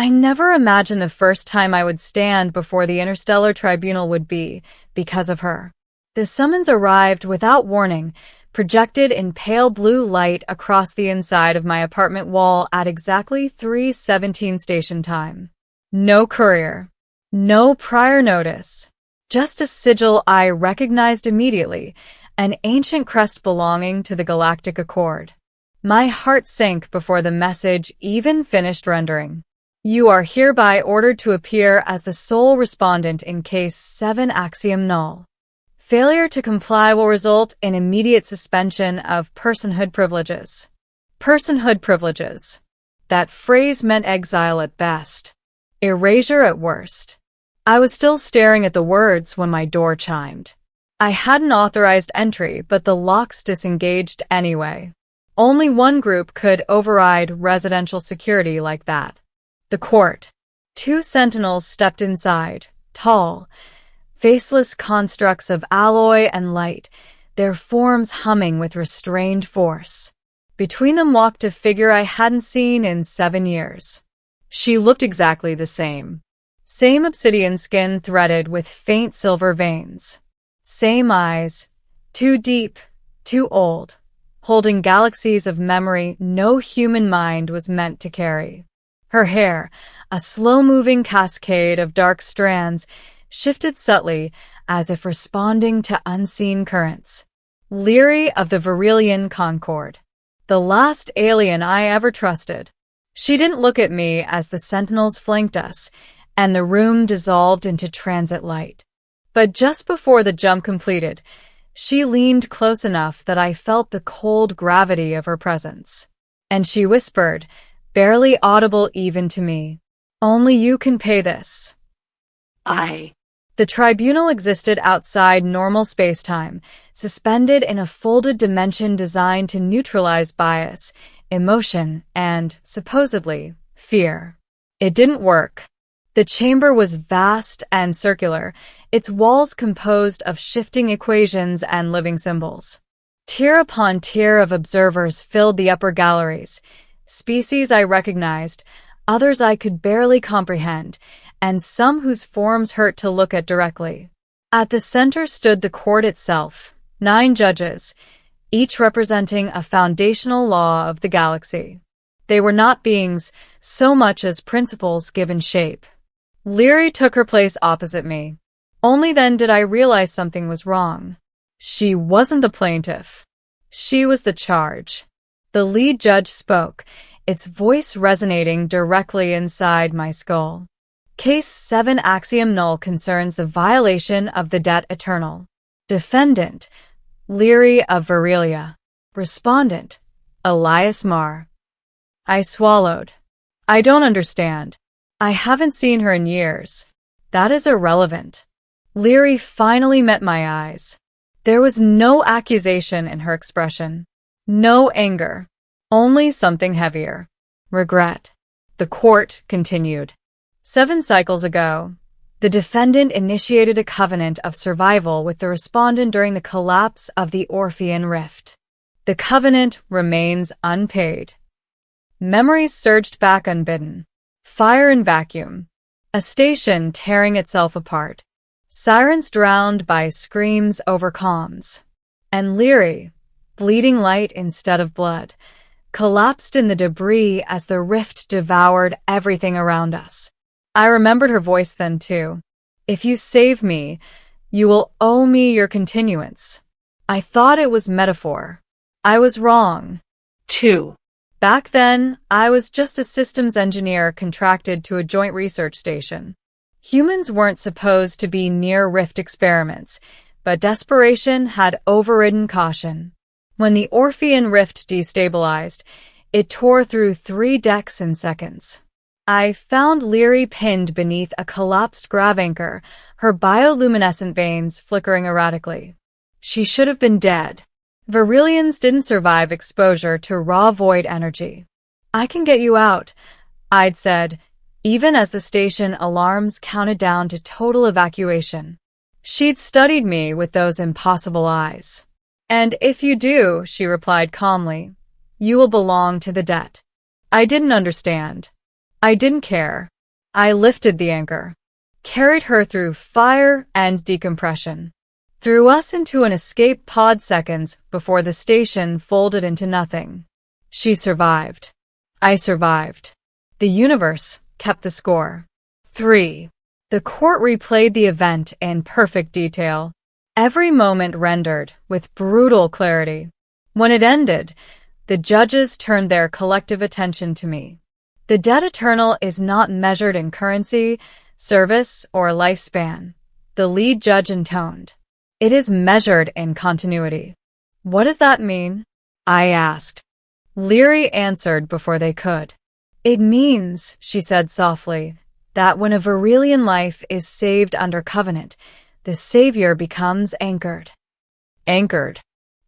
I never imagined the first time I would stand before the Interstellar Tribunal would be because of her. The summons arrived without warning, projected in pale blue light across the inside of my apartment wall at exactly 3:17 station time. No courier. No prior notice. Just a sigil I recognized immediately, an ancient crest belonging to the Galactic Accord. My heart sank before the message even finished rendering. You are hereby ordered to appear as the sole respondent in Case 7 Axiom Null. Failure to comply will result in immediate suspension of personhood privileges. Personhood privileges. That phrase meant exile at best. Erasure at worst. I was still staring at the words when my door chimed. I hadn't authorized entry, but the locks disengaged anyway. Only one group could override residential security like that. The court. 2 sentinels stepped inside, tall, faceless constructs of alloy and light, their forms humming with restrained force. Between them walked a figure I hadn't seen in 7 years. She looked exactly the same. Same obsidian skin threaded with faint silver veins. Same eyes, too deep, too old, holding galaxies of memory no human mind was meant to carry. Her hair, a slow-moving cascade of dark strands, shifted subtly as if responding to unseen currents. Leery of the Verilian Concord. The last alien I ever trusted. She didn't look at me as the sentinels flanked us, and the room dissolved into transit light. But just before the jump completed, she leaned close enough that I felt the cold gravity of her presence. And she whispered, barely audible even to me, "Only you can pay this." The tribunal existed outside normal space-time, suspended in a folded dimension designed to neutralize bias, emotion, and, supposedly, fear. It didn't work. The chamber was vast and circular, its walls composed of shifting equations and living symbols. Tier upon tier of observers filled the upper galleries, species I recognized, others I could barely comprehend, and some whose forms hurt to look at directly. At the center stood the court itself, 9 judges, each representing a foundational law of the galaxy. They were not beings so much as principles given shape. Leary took her place opposite me. Only then did I realize something was wrong. She wasn't the plaintiff. She was the charge. The lead judge spoke, its voice resonating directly inside my skull. Case 7 Axiom Null concerns the violation of the debt eternal. Defendant, Leary of Virilia. Respondent, Elias Marr. I swallowed. I don't understand. I haven't seen her in years. That is irrelevant. Leary finally met my eyes. There was no accusation in her expression. No anger. Only something heavier. Regret. The court continued. 7 cycles ago, the defendant initiated a covenant of survival with the respondent during the collapse of the Orphean Rift. The covenant remains unpaid. Memories surged back unbidden. Fire and vacuum. A station tearing itself apart. Sirens drowned by screams over comms. And Leary, bleeding light instead of blood, collapsed in the debris as the rift devoured everything around us. I remembered her voice then, too. If you save me, you will owe me your continuance. I thought it was metaphor. I was wrong. 2. Back then, I was just a systems engineer contracted to a joint research station. Humans weren't supposed to be near rift experiments, but desperation had overridden caution. When the Orphean Rift destabilized, it tore through 3 decks in seconds. I found Leary pinned beneath a collapsed grav anchor, her bioluminescent veins flickering erratically. She should have been dead. Virilians didn't survive exposure to raw void energy. I can get you out, I'd said, even as the station alarms counted down to total evacuation. She'd studied me with those impossible eyes. And if you do, she replied calmly, you will belong to the debt. I didn't understand. I didn't care. I lifted the anchor, carried her through fire and decompression, threw us into an escape pod seconds before the station folded into nothing. She survived. I survived. The universe kept the score. 3. The court replayed the event in perfect detail, every moment rendered with brutal clarity. When it ended, the judges turned their collective attention to me. The debt eternal is not measured in currency, service, or lifespan, the lead judge intoned. It is measured in continuity. What does that mean? I asked. Leary answered before they could. It means, she said softly, that when a Virelian life is saved under covenant, the savior becomes anchored. Anchored?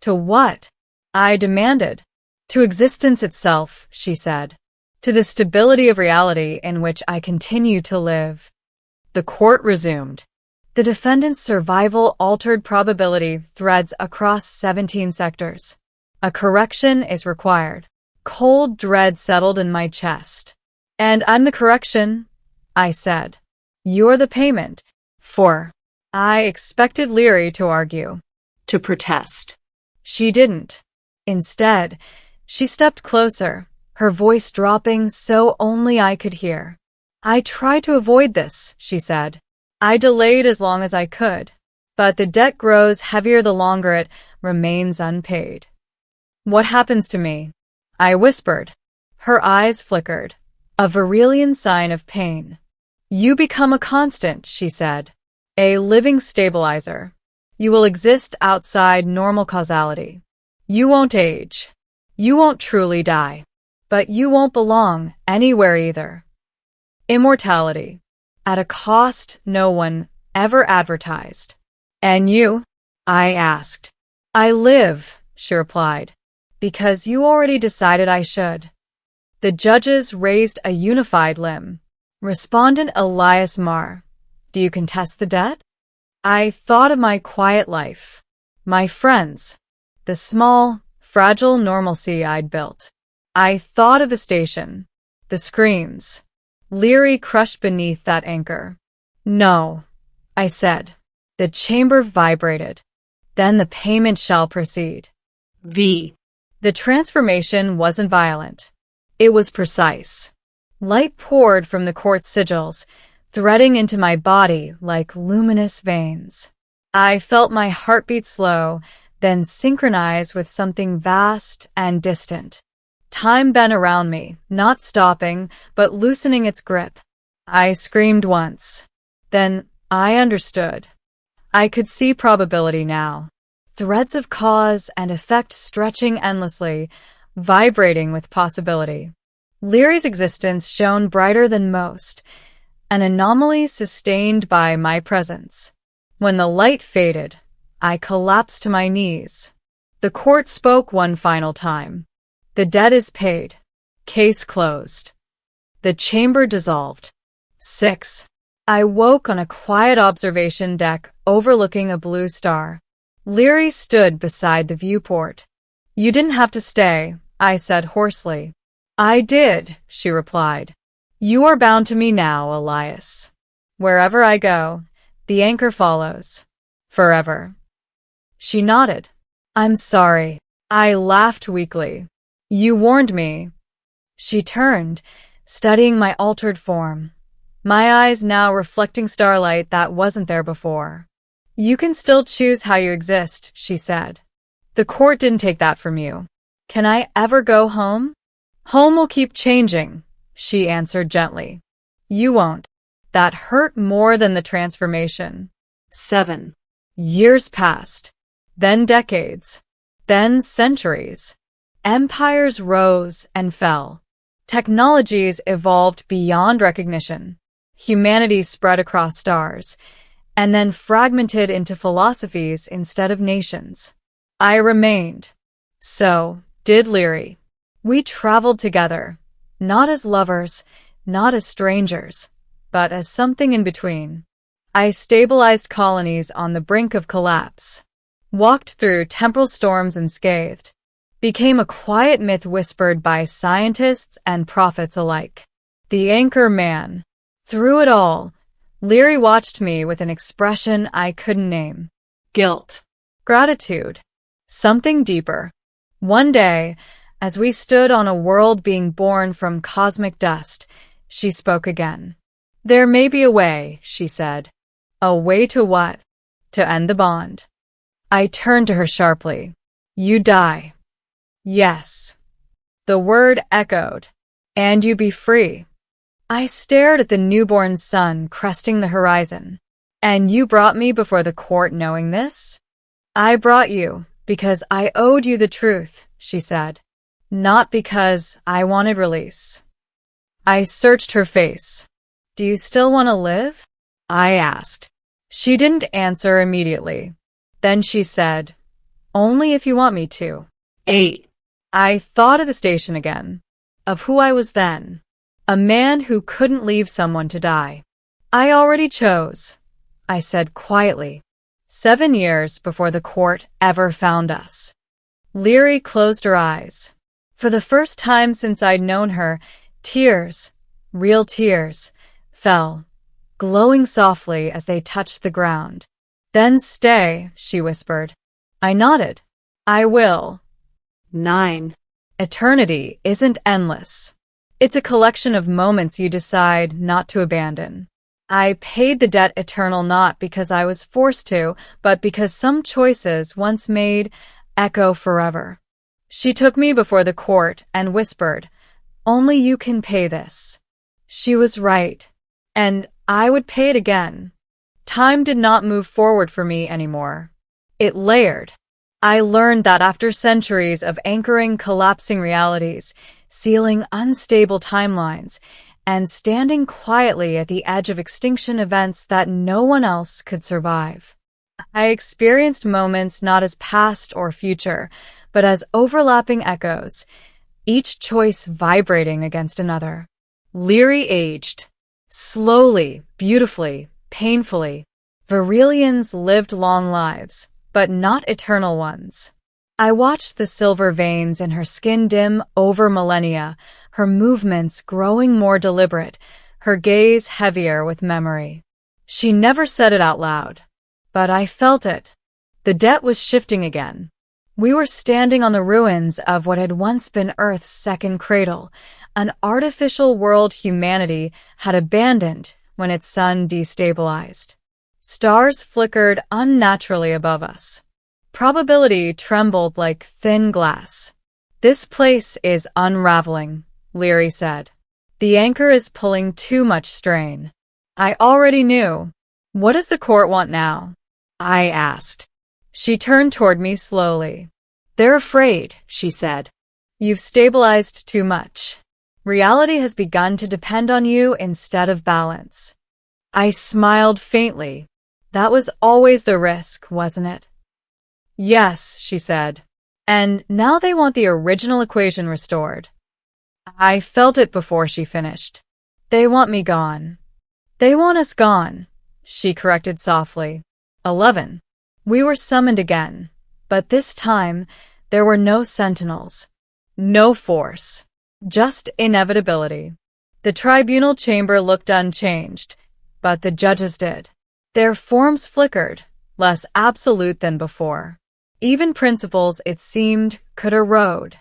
To what? I demanded. To existence itself, she said. To the stability of reality in which I continue to live. The court resumed. The defendant's survival altered probability threads across 17 sectors. A correction is required. Cold dread settled in my chest. And I'm the correction, I said. You're the payment. For. I expected Leary to argue. To protest. She didn't. Instead, she stepped closer, her voice dropping so only I could hear. I tried to avoid this, she said. I delayed as long as I could, but the debt grows heavier the longer it remains unpaid. What happens to me? I whispered. Her eyes flickered, a Virelian sign of pain. You become a constant, she said, a living stabilizer. You will exist outside normal causality. You won't age. You won't truly die. But you won't belong anywhere either. Immortality. At a cost no one ever advertised. And you? I asked. I live, she replied, because you already decided I should. The judges raised a unified limb. Respondent Elias Marr, do you contest the debt? I thought of my quiet life, my friends, the small, fragile normalcy I'd built. I thought of the station, the screams, Leary crushed beneath that anchor. No, I said. The chamber vibrated. Then the payment shall proceed. V. The transformation wasn't violent. It was precise. Light poured from the court's sigils, threading into my body like luminous veins. I felt my heartbeat slow, then synchronize with something vast and distant. Time bent around me, not stopping, but loosening its grip. I screamed once. Then I understood. I could see probability now. Threads of cause and effect stretching endlessly, vibrating with possibility. Leary's existence shone brighter than most, an anomaly sustained by my presence. When the light faded, I collapsed to my knees. The court spoke one final time. The debt is paid. Case closed. The chamber dissolved. 6. I woke on a quiet observation deck overlooking a blue star. Leary stood beside the viewport. You didn't have to stay, I said hoarsely. I did, she replied. You are bound to me now, Elias. Wherever I go, the anchor follows. Forever. She nodded. I'm sorry. I laughed weakly. You warned me. She turned, studying my altered form, my eyes now reflecting starlight that wasn't there before. You can still choose how you exist, she said. The court didn't take that from you. Can I ever go home? Home will keep changing, she answered gently. You won't. That hurt more than the transformation. 7. Years passed, then decades, then centuries. Empires rose and fell. Technologies evolved beyond recognition. Humanity spread across stars, and then fragmented into philosophies instead of nations. I remained. So did Leary. We traveled together, not as lovers, not as strangers, but as something in between. I stabilized colonies on the brink of collapse, walked through temporal storms unscathed, became a quiet myth whispered by scientists and prophets alike. The Anchor Man. Through it all, Leary watched me with an expression I couldn't name. Guilt. Gratitude. Something deeper. One day, as we stood on a world being born from cosmic dust, she spoke again. There may be a way, she said. A way to what? To end the bond. I turned to her sharply. You die. Yes. The word echoed. And you be free. I stared at the newborn sun cresting the horizon. And you brought me before the court knowing this? I brought you because I owed you the truth, she said. Not because I wanted release. I searched her face. Do you still want to live? I asked. She didn't answer immediately. Then she said, only if you want me to. 8. I thought of the station again, of who I was then, a man who couldn't leave someone to die. I already chose, I said quietly, 7 years before the court ever found us. Leary closed her eyes. For the first time since I'd known her, tears, real tears, fell, glowing softly as they touched the ground. Then stay, she whispered. I nodded. I will. 9. Eternity isn't endless. It's a collection of moments you decide not to abandon. I paid the debt eternal not because I was forced to, but because some choices once made echo forever. She took me before the court and whispered, only you can pay this. She was right, and I would pay it again. Time did not move forward for me anymore. It layered. I learned that after centuries of anchoring collapsing realities, sealing unstable timelines, and standing quietly at the edge of extinction events that no one else could survive, I experienced moments not as past or future, but as overlapping echoes, each choice vibrating against another. Leary aged. Slowly, beautifully, painfully. Virelians lived long lives, but not eternal ones. I watched the silver veins in her skin dim over millennia, her movements growing more deliberate, her gaze heavier with memory. She never said it out loud, but I felt it. The debt was shifting again. We were standing on the ruins of what had once been Earth's second cradle, an artificial world humanity had abandoned when its sun destabilized. Stars flickered unnaturally above us. Probability trembled like thin glass. This place is unraveling, Leary said. The anchor is pulling too much strain. I already knew. What does the court want now? I asked. She turned toward me slowly. They're afraid, she said. You've stabilized too much. Reality has begun to depend on you instead of balance. I smiled faintly. That was always the risk, wasn't it? Yes, she said. And now they want the original equation restored. I felt it before she finished. They want me gone. They want us gone, she corrected softly. 11. We were summoned again, but this time there were no sentinels, no force, just inevitability. The tribunal chamber looked unchanged, but the judges did. Their forms flickered, less absolute than before. Even principles, it seemed, could erode.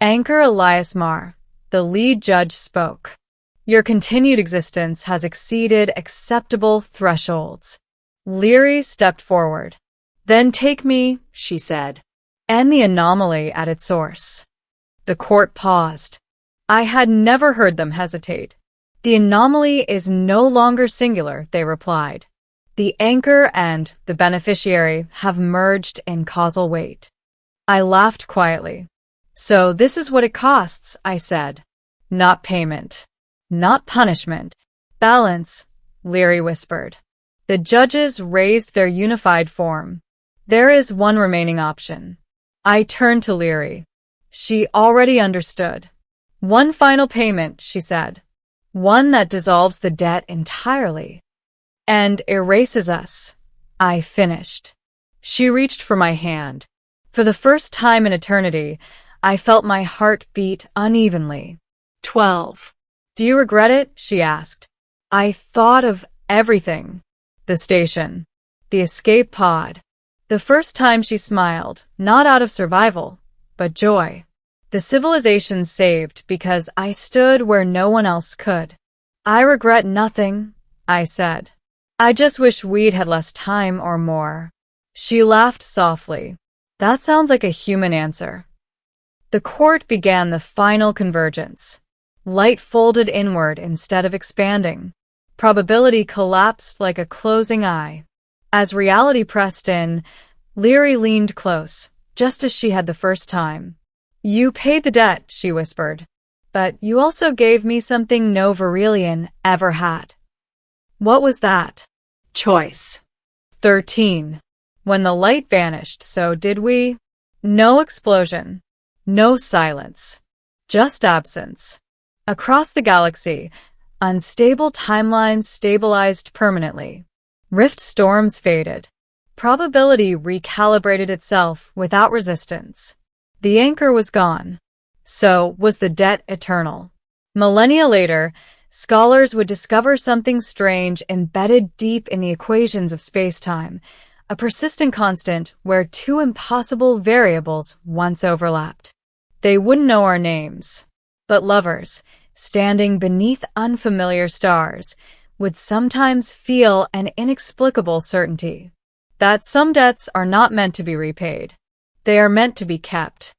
Anchor Elias Marr, the lead judge, spoke. Your continued existence has exceeded acceptable thresholds. Leary stepped forward. Then take me, she said. End the anomaly at its source. The court paused. I had never heard them hesitate. The anomaly is no longer singular, they replied. The anchor and the beneficiary have merged in causal weight. I laughed quietly. So this is what it costs, I said. Not payment. Not punishment. Balance, Leary whispered. The judges raised their unified form. There is one remaining option. I turned to Leary. She already understood. One final payment, she said. One that dissolves the debt entirely. And erases us. I finished. She reached for my hand. For the first time in eternity, I felt my heart beat unevenly. 12. Do you regret it? She asked. I thought of everything. The station. The escape pod. The first time she smiled, not out of survival, but joy. The civilization saved because I stood where no one else could. I regret nothing, I said. I just wish we'd had less time or more. She laughed softly. That sounds like a human answer. The court began the final convergence. Light folded inward instead of expanding. Probability collapsed like a closing eye. As reality pressed in, Leary leaned close, just as she had the first time. You paid the debt, she whispered. But you also gave me something no Virelian ever had. What was that? Choice. 13. When the light vanished, so did we. No explosion. No silence. Just absence. Across the galaxy, unstable timelines stabilized permanently. Rift storms faded. Probability recalibrated itself without resistance. The anchor was gone. So was the debt eternal. Millennia later, scholars would discover something strange embedded deep in the equations of space-time, a persistent constant where two impossible variables once overlapped. They wouldn't know our names, but lovers, standing beneath unfamiliar stars, would sometimes feel an inexplicable certainty that some debts are not meant to be repaid. They are meant to be kept.